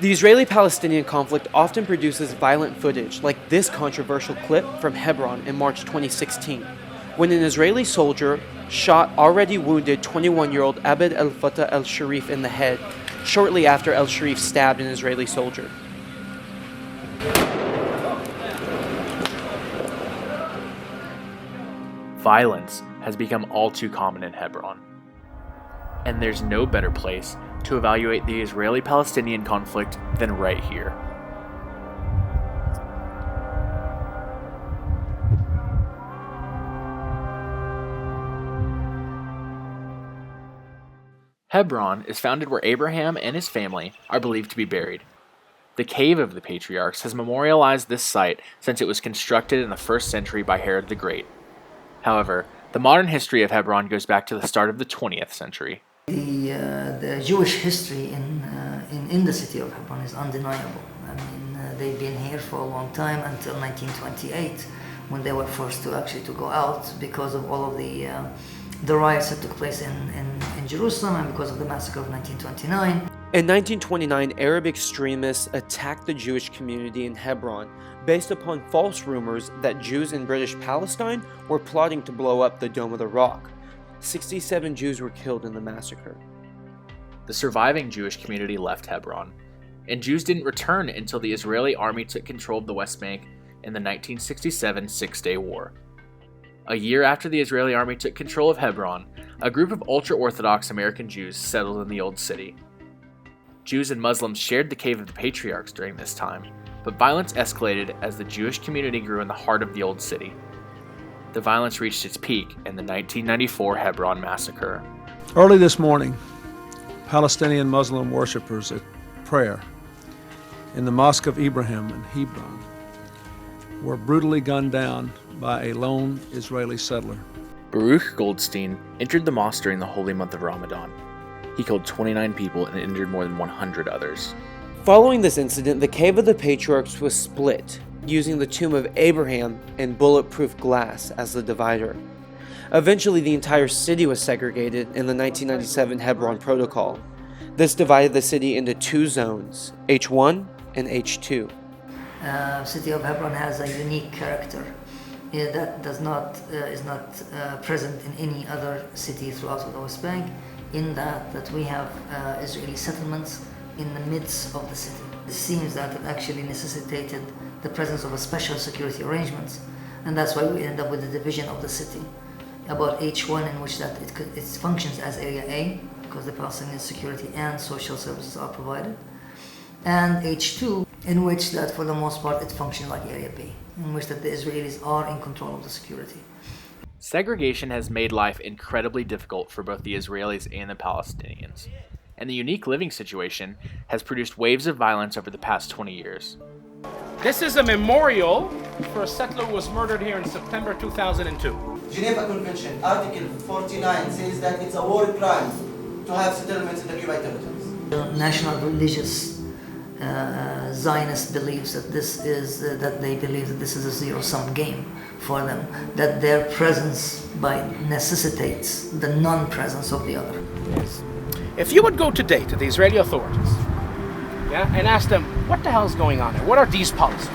The Israeli-Palestinian conflict often produces violent footage, like this controversial clip from Hebron in March 2016, when an Israeli soldier shot already wounded 21-year-old Abed el-Fattah el-Sharif in the head, shortly after el-Sharif stabbed an Israeli soldier. Violence has become all too common in Hebron, and there's no better place to evaluate the Israeli-Palestinian conflict than right here. Hebron is founded where Abraham and his family are believed to be buried. The Cave of the Patriarchs has memorialized this site since it was constructed in the 1st century by Herod the Great. However, the modern history of Hebron goes back to the start of the 20th century. The Jewish history in the city of Hebron is undeniable. I mean, they've been here for a long time until 1928, when they were forced to go out because of all of the riots that took place in Jerusalem and because of the massacre of 1929. In 1929, Arab extremists attacked the Jewish community in Hebron based upon false rumors that Jews in British Palestine were plotting to blow up the Dome of the Rock. 67 Jews were killed in the massacre. The surviving Jewish community left Hebron, and Jews didn't return until the Israeli army took control of the West Bank in the 1967 Six-Day War. A year after the Israeli army took control of Hebron, a group of ultra-Orthodox American Jews settled in the Old City. Jews and Muslims shared the Cave of the Patriarchs during this time, but violence escalated as the Jewish community grew in the heart of the Old City. The violence reached its peak in the 1994 Hebron massacre. Early this morning, Palestinian Muslim worshippers at prayer in the Mosque of Ibrahim in Hebron were brutally gunned down by a lone Israeli settler. Baruch Goldstein entered the mosque during the holy month of Ramadan. He killed 29 people and injured more than 100 others. Following this incident, the Cave of the Patriarchs was split, using the tomb of Abraham and bulletproof glass as the divider. Eventually, the entire city was segregated in the 1997 Hebron Protocol. This divided the city into 2 zones, H1 and H2. City of Hebron has a unique character that is not present in any other city throughout the West Bank, in that we have Israeli settlements in the midst of the city. It seems that it actually necessitated the presence of a special security arrangements, and that's why we end up with the division of the city. About H1, in which that it functions as Area A, because the Palestinian security and social services are provided, and H2, in which that for the most part it functions like Area B, in which that the Israelis are in control of the security. Segregation has made life incredibly difficult for both the Israelis and the Palestinians, and the unique living situation has produced waves of violence over the past 20 years. This is a memorial for a settler who was murdered here in September 2002. Geneva Convention, Article 49 says that it's a war crime to have settlements in the occupied territories. The national religious Zionist believes that that they believe that this is a zero-sum game for them, that their presence necessitates the non-presence of the other. Yes. If you would go today to the Israeli authorities, and ask them, what the hell is going on there? What are these policies?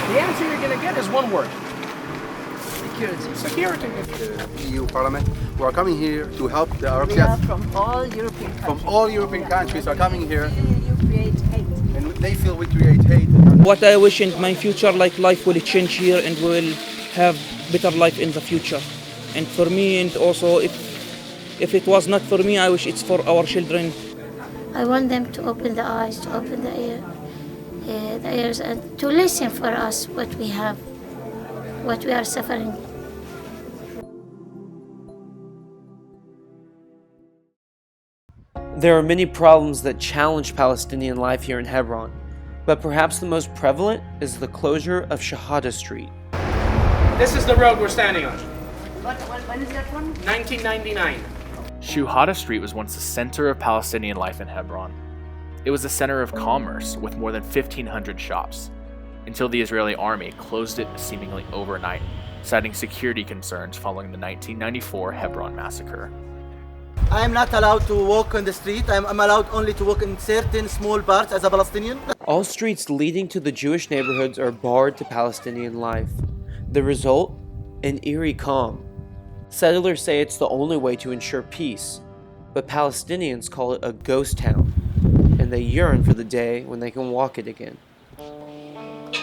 The answer you're going to get is one word. Security. The EU Parliament, who are coming here to help the Arabs. They are from all European countries. From all European countries are coming here. You create hate. And they feel we create hate. What I wish in my future, like life will change here and we will have better life in the future. And for me, and also if it was not for me, I wish it's for our children. I want them to open the eyes, to open the ears, and to listen for us what we have, what we are suffering. There are many problems that challenge Palestinian life here in Hebron, but perhaps the most prevalent is the closure of Shahada Street. This is the road we're standing on. When is that one? 1999. Shuhada Street was once the center of Palestinian life in Hebron. It was a center of commerce with more than 1,500 shops, until the Israeli army closed it seemingly overnight, citing security concerns following the 1994 Hebron massacre. I'm not allowed to walk on the street. I'm allowed only to walk in certain small parts as a Palestinian. All streets leading to the Jewish neighborhoods are barred to Palestinian life. The result? An eerie calm. Settlers say it's the only way to ensure peace, but Palestinians call it a ghost town, and they yearn for the day when they can walk it again.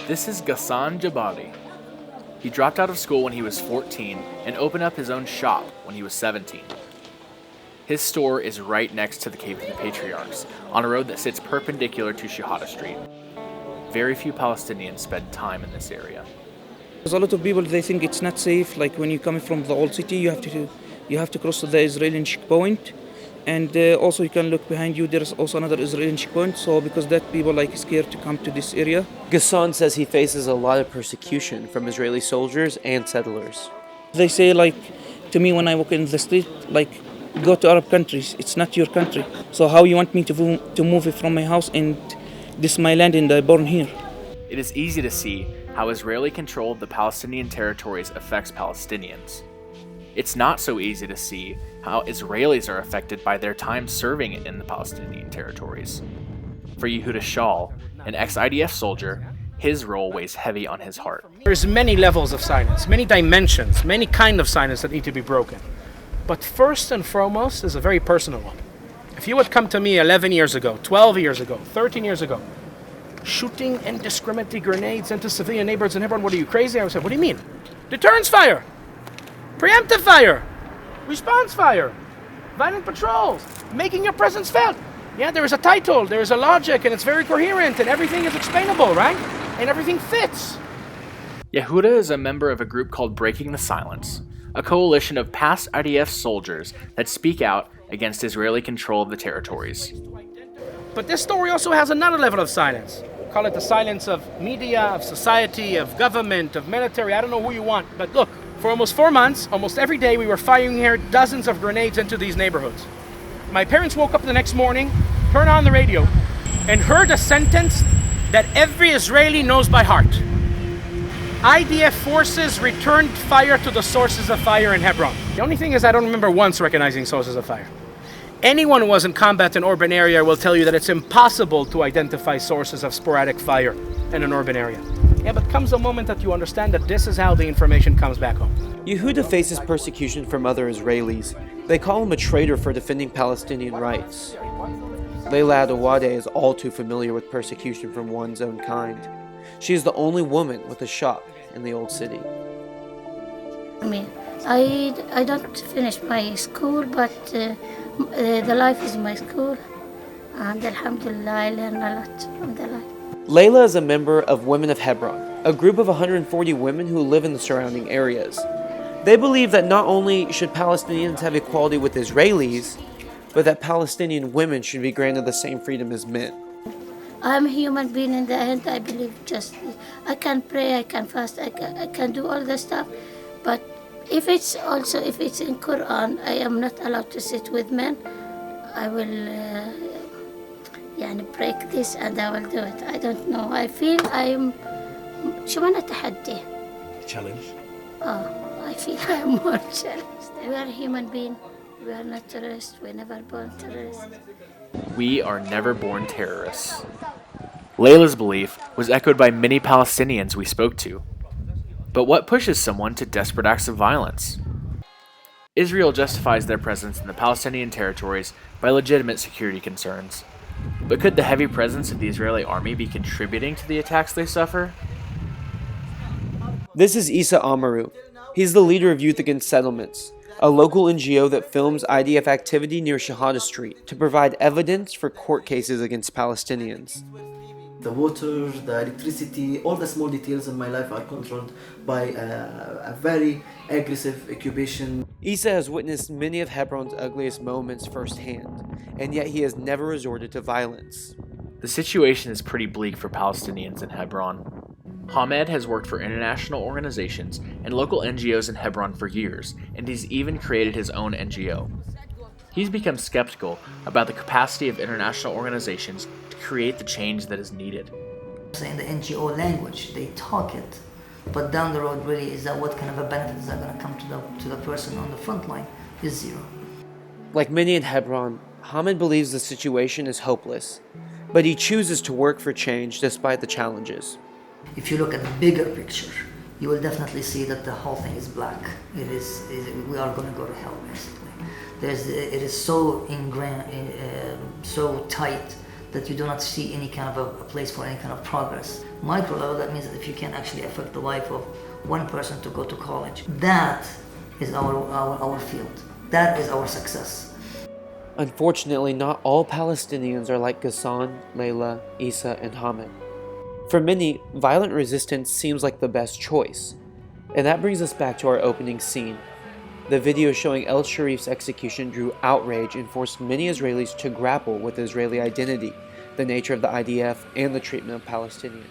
This is Ghassan Jabari. He dropped out of school when he was 14 and opened up his own shop when he was 17. His store is right next to the Cave of the Patriarchs, on a road that sits perpendicular to Shahada Street. Very few Palestinians spend time in this area. There's a lot of people, they think it's not safe. Like when you're coming from the old city, you have to cross to the Israeli checkpoint, and also you can look behind you. There's also another Israeli checkpoint. So because that people like scared to come to this area. Ghassan says he faces a lot of persecution from Israeli soldiers and settlers. They say like to me when I walk in the street, like go to Arab countries. It's not your country. So how you want me to move it from my house and this is my land and I born here? It is easy to see how Israeli control of the Palestinian territories affects Palestinians. It's not so easy to see how Israelis are affected by their time serving in the Palestinian territories. For Yehuda Shaul, an ex-IDF soldier, his role weighs heavy on his heart. There's many levels of silence, many dimensions, many kind of silence that need to be broken. But first and foremost is a very personal one. If you would come to me 11 years ago, 12 years ago, 13 years ago, shooting indiscriminately grenades into civilian neighborhoods in Hebron, what are you, crazy? I would say, what do you mean? Deterrence fire, preemptive fire, response fire, violent patrols, making your presence felt. Yeah, there is a title, there is a logic, and it's very coherent, and everything is explainable, right? And everything fits. Yehuda is a member of a group called Breaking the Silence, a coalition of past IDF soldiers that speak out against Israeli control of the territories. But this story also has another level of silence. Call it the silence of media, of society, of government, of military, I don't know who you want. But look, for almost 4 months, almost every day, we were firing here dozens of grenades into these neighborhoods. My parents woke up the next morning, turned on the radio, and heard a sentence that every Israeli knows by heart. IDF forces returned fire to the sources of fire in Hebron. The only thing is I don't remember once recognizing sources of fire. Anyone who was in combat in an urban area will tell you that it's impossible to identify sources of sporadic fire in an urban area. Yeah, but comes a moment that you understand that this is how the information comes back home. Yehuda faces persecution from other Israelis. They call him a traitor for defending Palestinian rights. Leila Adawade is all too familiar with persecution from one's own kind. She is the only woman with a shop in the old city. I mean, I don't finish my school, but the life is my school, and alhamdulillah, I learn a lot from the life. Leila is a member of Women of Hebron, a group of 140 women who live in the surrounding areas. They believe that not only should Palestinians have equality with Israelis, but that Palestinian women should be granted the same freedom as men. I'm a human being in the end. I believe justice. I can pray, I can fast, I can do all the stuff, but if it's in Quran, I am not allowed to sit with men. I will break this and I will do it. I don't know. I feel I'm شو معنى تحدي? Challenge. I feel I'm more challenged. We are human beings. We are not terrorists. We're never born terrorists. We are never born terrorists. Leila's belief was echoed by many Palestinians we spoke to. But what pushes someone to desperate acts of violence? Israel justifies their presence in the Palestinian territories by legitimate security concerns. But could the heavy presence of the Israeli army be contributing to the attacks they suffer? This is Issa Amaru. He's the leader of Youth Against Settlements, a local NGO that films IDF activity near Shahada Street to provide evidence for court cases against Palestinians. The water, the electricity, all the small details in my life are controlled by a very aggressive occupation. Issa has witnessed many of Hebron's ugliest moments firsthand, and yet he has never resorted to violence. The situation is pretty bleak for Palestinians in Hebron. Hamed has worked for international organizations and local NGOs in Hebron for years, and he's even created his own NGO. He's become skeptical about the capacity of international organizations to create the change that is needed. In the NGO language, they talk it, but down the road, really, is that what kind of a benefit is that going to come to the person on the front line? Is zero. Like many in Hebron, Hamid believes the situation is hopeless, but he chooses to work for change despite the challenges. If you look at the bigger picture, you will definitely see that the whole thing is black. We are going to go to hell, basically. It is so ingrained, so tight that you do not see any kind of a place for any kind of progress. Micro level, that means that if you can actually affect the life of one person to go to college, that is our field. That is our success. Unfortunately, not all Palestinians are like Ghassan, Layla, Isa, and Hamid. For many, violent resistance seems like the best choice. And that brings us back to our opening scene. The video showing El Sharif's execution drew outrage and forced many Israelis to grapple with Israeli identity, the nature of the IDF, and the treatment of Palestinians.